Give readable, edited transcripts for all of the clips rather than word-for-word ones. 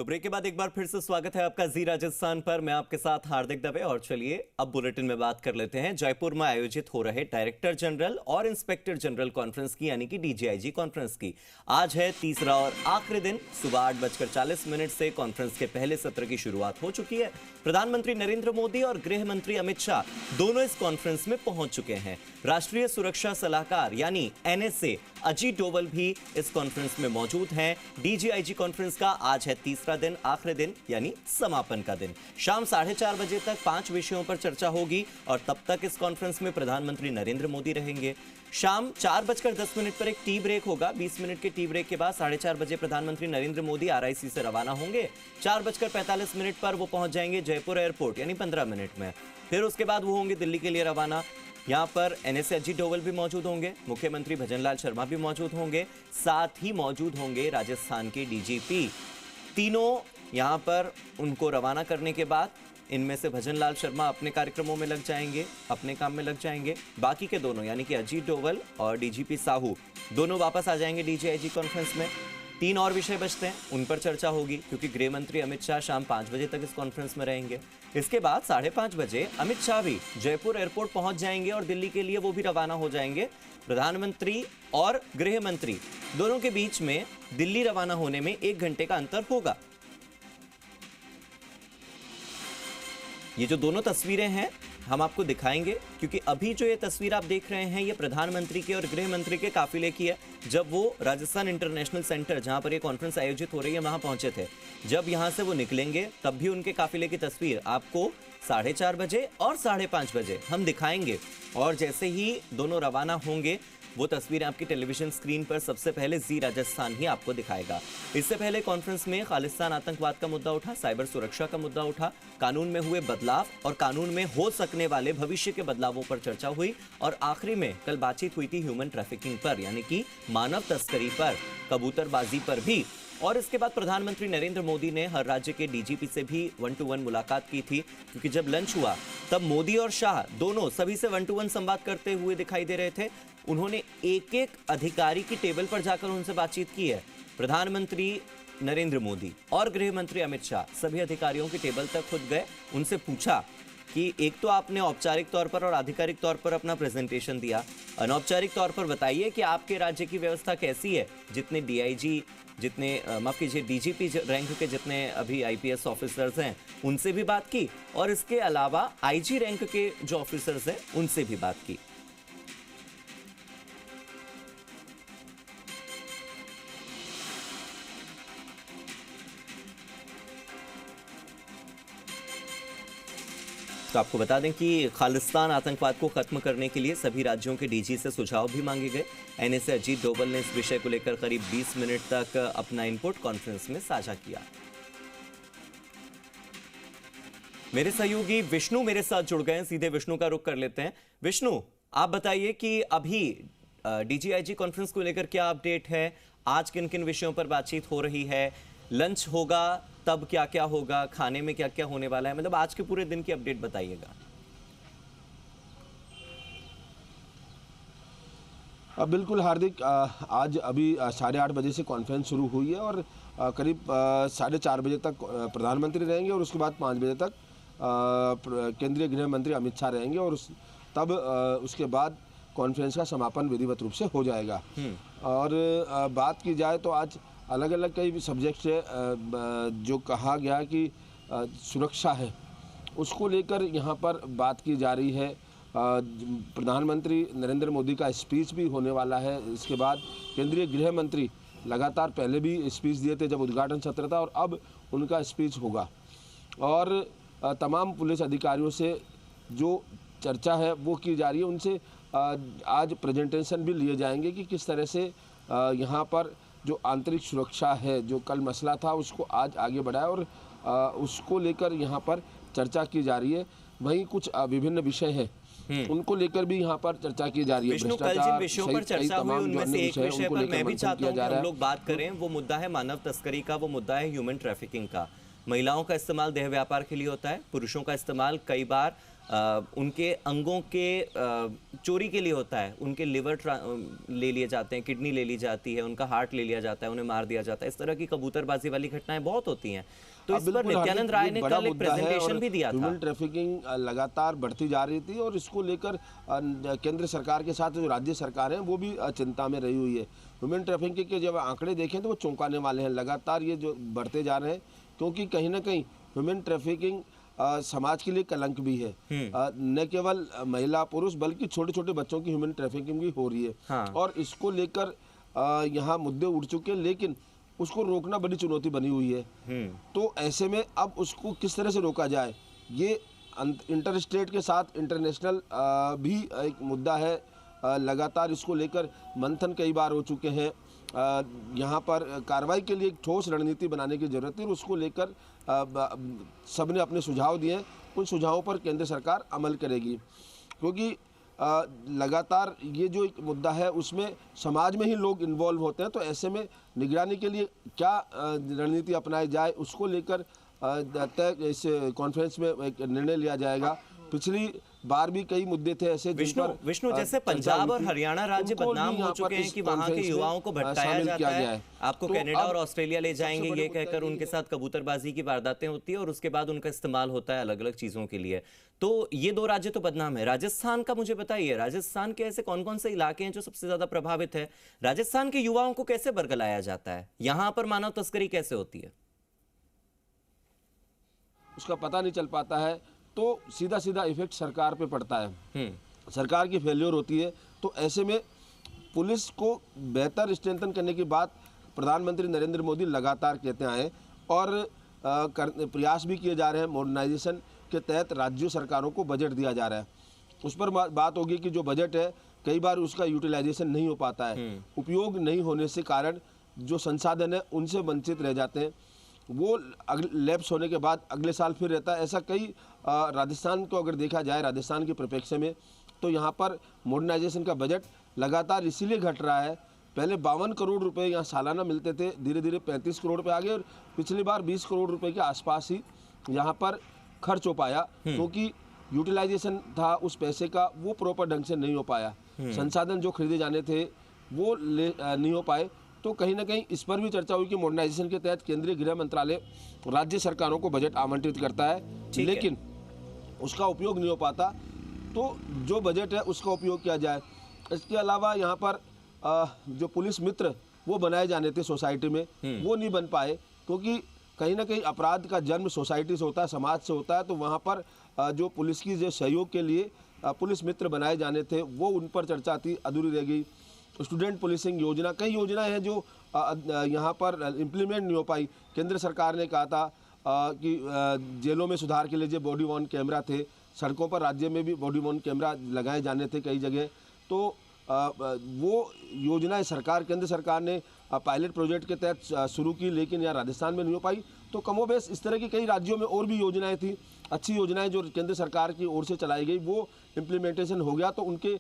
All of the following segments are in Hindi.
तो ब्रेक के बाद एक बार फिर से स्वागत है आपका जी राजस्थान पर। मैं आपके साथ हार्दिक दवे। और चलिए अब बुलेटिन में बात कर लेते हैं जयपुर में आयोजित हो रहे डायरेक्टर जनरल और इंस्पेक्टर जनरल कॉन्फ्रेंस की, यानी कि डीजीआईजी कॉन्फ्रेंस की। आज है तीसरा और आखिरी दिन। सुबह 8:40 से कॉन्फ्रेंस के पहले सत्र की शुरुआत हो चुकी है। प्रधानमंत्री नरेंद्र मोदी और गृह मंत्री अमित शाह दोनों इस कॉन्फ्रेंस में पहुंच चुके हैं। राष्ट्रीय सुरक्षा सलाहकार यानी एनएसए अजीत डोवल भी इस कॉन्फ्रेंस में मौजूद हैं। डीजीआईजी कॉन्फ्रेंस का आज है तीसरा दिन, आखिरी दिन यानी समापन का दिन। शाम 4:30 बजे तक 5 विषयों पर चर्चा होगी और तब तक इस कॉन्फ्रेंस में प्रधानमंत्री नरेंद्र मोदी रहेंगे। शाम 4:10 पर एक टी ब्रेक होगा। 20 मिनट के टी ब्रेक के बाद 4:30 बजे प्रधानमंत्री नरेंद्र मोदी आरआईसी से रवाना होंगे। 4:45 पर वो पहुंच जाएंगे जयपुर एयरपोर्ट, यानी 15 मिनट में। फिर उसके बाद वो होंगे दिल्ली के लिए रवाना। यहाँ पर एनएसए अजीत डोवल भी मौजूद होंगे, मुख्यमंत्री भजनलाल शर्मा भी मौजूद होंगे, साथ ही मौजूद होंगे राजस्थान के डीजीपी। तीनों यहाँ पर उनको रवाना करने के बाद इनमें से भजनलाल शर्मा अपने कार्यक्रमों में लग जाएंगे, अपने काम में लग जाएंगे। बाकी के दोनों यानी कि अजीत डोवल और डीजीपी साहू दोनों वापस आ जाएंगे डीजीआईजी कॉन्फ्रेंस में। 3 और विषय बचते हैं, उन पर चर्चा होगी क्योंकि गृह मंत्री अमित शाह शाम 5 बजे तक इस कॉन्फ्रेंस में रहेंगे। इसके बाद 5:30 बजे अमित शाह भी जयपुर एयरपोर्ट पहुंच जाएंगे और दिल्ली के लिए वो भी रवाना हो जाएंगे। प्रधानमंत्री और गृह मंत्री दोनों के बीच में दिल्ली रवाना होने में 1 घंटे का अंतर होगा। ये जो दोनों तस्वीरें हैं हम आपको दिखाएंगे क्योंकि अभी जो ये तस्वीर आप देख रहे हैं ये प्रधानमंत्री के और गृह मंत्री के काफिले की है। जब वो राजस्थान इंटरनेशनल सेंटर, जहां पर ये कॉन्फ्रेंस आयोजित हो रही है, वहां पहुंचे थे। जब यहां से वो निकलेंगे तब भी उनके काफिले की तस्वीर आपको 4:30 बजे और 5:30 बजे हम दिखाएंगे। और जैसे ही दोनों रवाना होंगे वो तस्वीरें आपकी टेलीविजन स्क्रीन पर सबसे पहले जी राजस्थान ही आपको दिखाएगा। इससे पहले कॉन्फ्रेंस में खालिस्तान आतंकवाद का मुद्दा उठा, साइबर सुरक्षा का मुद्दा उठा, कानून में हुए बदलाव और कानून में हो सकने वाले भविष्य के बदलावों पर चर्चा हुई। और आखिरी में कल बातचीत हुई थी ह्यूमन ट्रैफिकिंग पर, यानी कि मानव तस्करी पर, कबूतरबाजी पर भी। और इसके बाद प्रधानमंत्री नरेंद्र मोदी ने हर राज्य के डीजीपी से भी 1-to-1 मुलाकात की थी क्योंकि जब लंच हुआ तब मोदी और शाह दोनों सभी से 1-to-1 संवाद करते हुए दिखाई दे रहे थे। उन्होंने एक एक अधिकारी की टेबल पर जाकर उनसे बातचीत की है। प्रधानमंत्री नरेंद्र मोदी और गृह मंत्री अमित शाह सभी अधिकारियों की टेबल तक खुद गए, उनसे पूछा कि एक तो आपने औपचारिक तौर पर और आधिकारिक तौर पर अपना प्रेजेंटेशन दिया, अनौपचारिक तौर पर बताइए कि आपके राज्य की व्यवस्था कैसी है। जितने डीआईजी, जितने माफ कीजिए डीजीपी रैंक के जितने अभी आईपीएस ऑफिसर्स हैं उनसे भी बात की और इसके अलावा आईजी रैंक के जो ऑफिसर्स हैं उनसे भी बात की। तो आपको बता दें कि खालिस्तान आतंकवाद को खत्म करने के लिए सभी राज्यों के डीजी से सुझाव भी मांगे गए। एनएसए अजीत डोवल ने इस विषय को लेकर करीब 20 मिनट तक अपना इनपुट कॉन्फ्रेंस में साझा किया। मेरे सहयोगी विष्णु मेरे साथ जुड़ गए हैं, सीधे विष्णु का रुख कर लेते हैं। विष्णु, आप बताइए कि अभी डीजीआईजी कॉन्फ्रेंस को लेकर क्या अपडेट है, आज किन किन विषयों पर बातचीत हो रही है, लंच होगा तब क्या क्या होगा, खाने में क्या क्या होने वाला है, मतलब आज के पूरे दिन की अपडेट बताइएगा। बिल्कुल हार्दिक, आज अभी 8:30 बजे से कॉन्फ्रेंस शुरू हुई है और करीब 4:30 बजे तक प्रधानमंत्री रहेंगे और उसके बाद 5 बजे तक केंद्रीय गृह मंत्री अमित शाह रहेंगे और तब उसके बाद कॉन्फ्रेंस का समापन विधिवत रूप से हो जाएगा। और बात की जाए तो आज अलग अलग कई सब्जेक्ट से जो कहा गया कि सुरक्षा है उसको लेकर यहाँ पर बात की जा रही है। प्रधानमंत्री नरेंद्र मोदी का स्पीच भी होने वाला है। इसके बाद केंद्रीय गृह मंत्री लगातार पहले भी स्पीच दिए थे जब उद्घाटन सत्र था और अब उनका स्पीच होगा। और तमाम पुलिस अधिकारियों से जो चर्चा है वो की जा रही है, उनसे आज प्रेजेंटेशन भी लिए जाएंगे कि किस तरह से यहाँ पर जो आंतरिक सुरक्षा है, जो कल मसला था उसको आज आगे बढ़ाया और उसको लेकर यहाँ पर चर्चा की जा रही है। वहीं कुछ विभिन्न विषय हैं उनको लेकर भी यहाँ पर चर्चा की जा रही है। विष्णु, कल जिन विषयों पर चर्चा हुई उनमें से एक विषय पर मैं भी चाहता हूँ कि हम लोग बात करें, वो मुद्दा है मानव तस्करी का, वो मुद्दा है ह्यूमन ट्रैफिकिंग का। महिलाओं का इस्तेमाल देह व्यापार के लिए होता है, पुरुषों का इस्तेमाल कई बार उनके अंगों के चोरी के लिए होता है, उनके लिवर ले लिए जाते हैं, किडनी ले ली जाती है, उनका हार्ट ले लिया जाता है, उन्हें मार दिया जाता है। इस तरह की कबूतरबाजी वाली घटनाएं बहुत होती हैं। तो इस पर नित्यानंद राय ने कल एक प्रेजेंटेशन भी दिया था। ह्यूमन ट्रैफिकिंग लगातार बढ़ती जा रही थी और इसको लेकर केंद्र सरकार के साथ जो राज्य सरकार है वो भी चिंता में रही हुई है। ह्यूमन ट्रैफिकिंग के जब आंकड़े देखें तो वो चौंकाने वाले हैं, लगातार ये जो बढ़ते जा रहे हैं, क्योंकि कहीं ना कहीं ह्यूमन ट्रैफिकिंग समाज के लिए कलंक भी है। न केवल महिला पुरुष बल्कि छोटे छोटे बच्चों की ह्यूमन ट्रैफिकिंग भी हो रही है। हाँ। और इसको लेकर यहाँ मुद्दे उठ चुके हैं, लेकिन उसको रोकना बड़ी चुनौती बनी हुई है। तो ऐसे में अब उसको किस तरह से रोका जाए, ये इंटर स्टेट के साथ इंटरनेशनल भी एक मुद्दा है। लगातार इसको लेकर मंथन कई बार हो चुके हैं। यहाँ पर कार्रवाई के लिए एक ठोस रणनीति बनाने की जरूरत है और उसको लेकर सबने अपने सुझाव दिए हैं। उन सुझावों पर केंद्र सरकार अमल करेगी, क्योंकि लगातार ये जो एक मुद्दा है उसमें समाज में ही लोग इन्वॉल्व होते हैं। तो ऐसे में निगरानी के लिए क्या रणनीति अपनाई जाए, उसको लेकर तय इस कॉन्फ्रेंस में एक निर्णय लिया जाएगा। पिछली बार भी कई मुद्दे थे ऐसे विष्णु जैसे पंजाब और हरियाणा राज्य बदनाम हो चुके हैं कि वहां के युवाओं को भटकाया जाता है। आपको कनाडा और ऑस्ट्रेलिया ले जाएंगे ये कहकर उनके साथ कबूतरबाजी की वारदातें होती है और उसके बाद उनका इस्तेमाल होता है अलग अलग चीजों के लिए। तो ये दो राज्य तो बदनाम है। राजस्थान का मुझे बताइए, राजस्थान के ऐसे कौन कौन से इलाके हैं जो सबसे ज्यादा प्रभावित है? राजस्थान के युवाओं को कैसे बरगलाया जाता है? यहां पर मानव तस्करी कैसे होती है, उसका पता नहीं चल पाता है। तो सीधा सीधा इफेक्ट सरकार पे पड़ता है, सरकार की फेल्योर होती है। तो ऐसे में पुलिस को बेहतर स्ट्रेंथन करने की बात प्रधानमंत्री नरेंद्र मोदी लगातार कहते आए और प्रयास भी किए जा रहे हैं। मॉडर्नाइजेशन के तहत राज्य सरकारों को बजट दिया जा रहा है। उस पर बात होगी कि जो बजट है कई बार उसका यूटिलाइजेशन नहीं हो पाता है, उपयोग नहीं होने से कारण जो संसाधन है उनसे वंचित रह जाते हैं। वो लैप्स होने के बाद अगले साल फिर रहता है। ऐसा कई राजस्थान को अगर देखा जाए, राजस्थान के परिप्रेक्ष्य में, तो यहाँ पर मॉडर्नाइजेशन का बजट लगातार इसीलिए घट रहा है। पहले 52 करोड़ रुपए यहाँ सालाना मिलते थे, धीरे धीरे 35 करोड़ पे आ गए और पिछली बार 20 करोड़ रुपए के आसपास ही यहाँ पर खर्च हो पाया, क्योंकि यूटिलाइजेशन था उस पैसे का वो प्रॉपर ढंग से नहीं हो पाया। संसाधन जो खरीदे जाने थे वो नहीं हो पाए। तो कहीं ना कहीं इस पर भी चर्चा हुई कि मॉडर्नाइजेशन के तहत केंद्रीय गृह मंत्रालय राज्य सरकारों को बजट आमंत्रित करता है, लेकिन उसका उपयोग नहीं हो पाता। तो जो बजट है उसका उपयोग किया जाए। इसके अलावा यहाँ पर जो पुलिस मित्र वो बनाए जाने थे सोसाइटी में, वो नहीं बन पाए, क्योंकि कहीं ना कहीं अपराध का जन्म सोसाइटी से होता है, समाज से होता है। तो वहाँ पर जो पुलिस की जो सहयोग के लिए पुलिस मित्र बनाए जाने थे वो उन पर चर्चा थी, अधूरी रह गई। स्टूडेंट पुलिसिंग योजना, कई योजनाएं हैं जो यहाँ पर इम्प्लीमेंट नहीं हो पाई। केंद्र सरकार ने कहा था कि जेलों में सुधार के लिए जो बॉडी वॉर्न कैमरा थे, सड़कों पर राज्य में भी बॉडी वॉर्न कैमरा लगाए जाने थे कई जगह। तो वो योजनाएं केंद्र सरकार ने पायलट प्रोजेक्ट के तहत शुरू की, लेकिन यहाँ राजस्थान में नहीं हो पाई। तो कमोबेश इस तरह की कई राज्यों में और भी योजनाएं थी, अच्छी योजनाएं जो केंद्र सरकार की ओर से चलाई गई, वो इम्प्लीमेंटेशन हो गया। तो उनके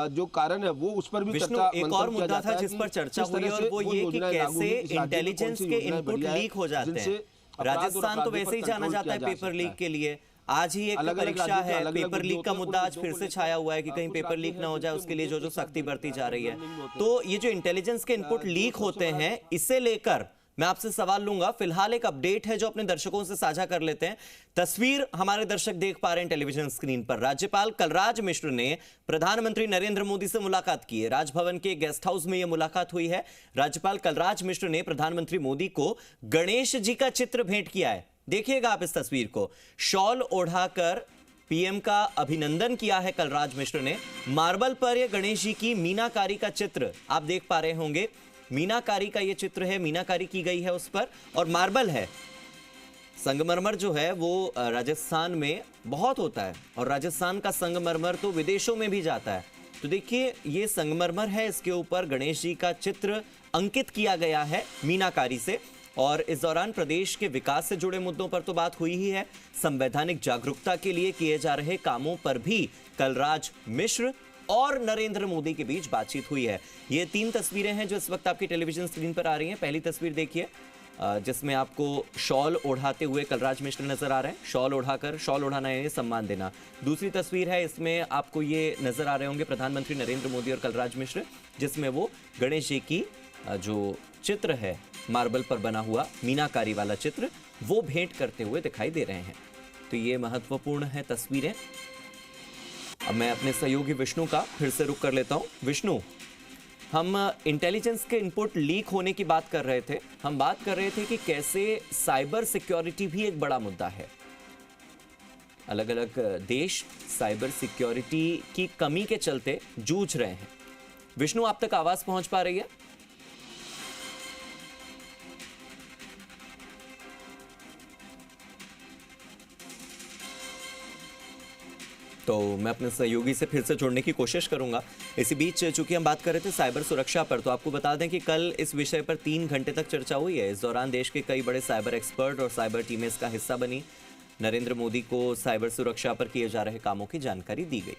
जो कारण है वो उस पर भी चर्चा। एक और मुद्दा था जिस पर चर्चा हुई और वो ये कि कैसे इंटेलिजेंस के इनपुट लीक हो जाते हैं। राजस्थान तो वैसे ही जाना जाता है पेपर लीक के लिए। आज ही एक परीक्षा है, पेपर लीक का मुद्दा आज फिर से छाया हुआ है कि कहीं पेपर लीक ना हो जाए, उसके लिए जो सख्ती बरती जा रही है। तो ये जो इंटेलिजेंस के इनपुट लीक होते हैं, इसे लेकर मैं आपसे सवाल लूंगा। फिलहाल एक अपडेट है जो अपने दर्शकों से साझा कर लेते हैं। तस्वीर हमारे दर्शक देख पा रहे हैं टेलीविजन स्क्रीन पर। राज्यपाल कलराज मिश्र ने प्रधानमंत्री नरेंद्र मोदी से मुलाकात की है। राजभवन के गेस्ट हाउस में यह मुलाकात हुई है। राज्यपाल कलराज मिश्र ने प्रधानमंत्री मोदी को गणेश जी का चित्र भेंट किया है। देखिएगा आप इस तस्वीर को। शॉल ओढ़ाकर पीएम का अभिनंदन किया है कलराज मिश्र ने। मार्बल पर यह गणेश जी की मीनाकारी का चित्र आप देख पा रहे होंगे। मीनाकारी का ये चित्र है, मीनाकारी की गई है उस पर, और मार्बल है। संगमरमर जो है वो राजस्थान में बहुत होता है और राजस्थान का संगमरमर तो विदेशों में भी जाता है। तो देखिए ये संगमरमर है, इसके ऊपर गणेश जी का चित्र अंकित किया गया है मीनाकारी से। और इस दौरान प्रदेश के विकास से जुड़े मुद्दों पर तो बात हुई ही है। संवैधानिक जागरूकता के लिए किए जा रहे कामों पर भी कलराज मिश्र और नरेंद्र मोदी के बीच बातचीत हुई है। ये 3 तस्वीरें हैं जो इस वक्त आपकी टेलीविजन स्क्रीन पर आ रही हैं। पहली तस्वीर देखिए, जिसमें आपको शॉल ओढ़ाते हुए कलराज मिश्र नजर आ रहे हैं। शॉल ओढ़ाना यानी सम्मान देना। दूसरी तस्वीर है, इसमें आपको ये नजर आ रहे होंगे प्रधानमंत्री नरेंद्र मोदी और कलराज मिश्र, जिसमें वो गणेश जी की जो चित्र है मार्बल पर बना हुआ मीनाकारी वाला चित्र, वो भेंट करते हुए दिखाई दे रहे हैं। तो ये महत्वपूर्ण है तस्वीरें। अब मैं अपने सहयोगी विष्णु का फिर से रुख कर लेता हूं। विष्णु, हम इंटेलिजेंस के इनपुट लीक होने की बात कर रहे थे। हम बात कर रहे थे कि कैसे साइबर सिक्योरिटी भी एक बड़ा मुद्दा है। अलग अलग देश साइबर सिक्योरिटी की कमी के चलते जूझ रहे हैं। विष्णु, आप तक आवाज पहुंच पा रही है? तो मैं अपने सहयोगी से फिर से जुड़ने की कोशिश करूंगा। इसी बीच चूंकि हम बात कर रहे थे साइबर सुरक्षा पर, तो आपको बता दें कि कल इस विषय पर 3 घंटे तक चर्चा हुई है। इस दौरान देश के कई बड़े साइबर एक्सपर्ट और साइबर टीमें इसका हिस्सा बनी। नरेंद्र मोदी को साइबर सुरक्षा पर किए जा रहे कामों की जानकारी दी गई।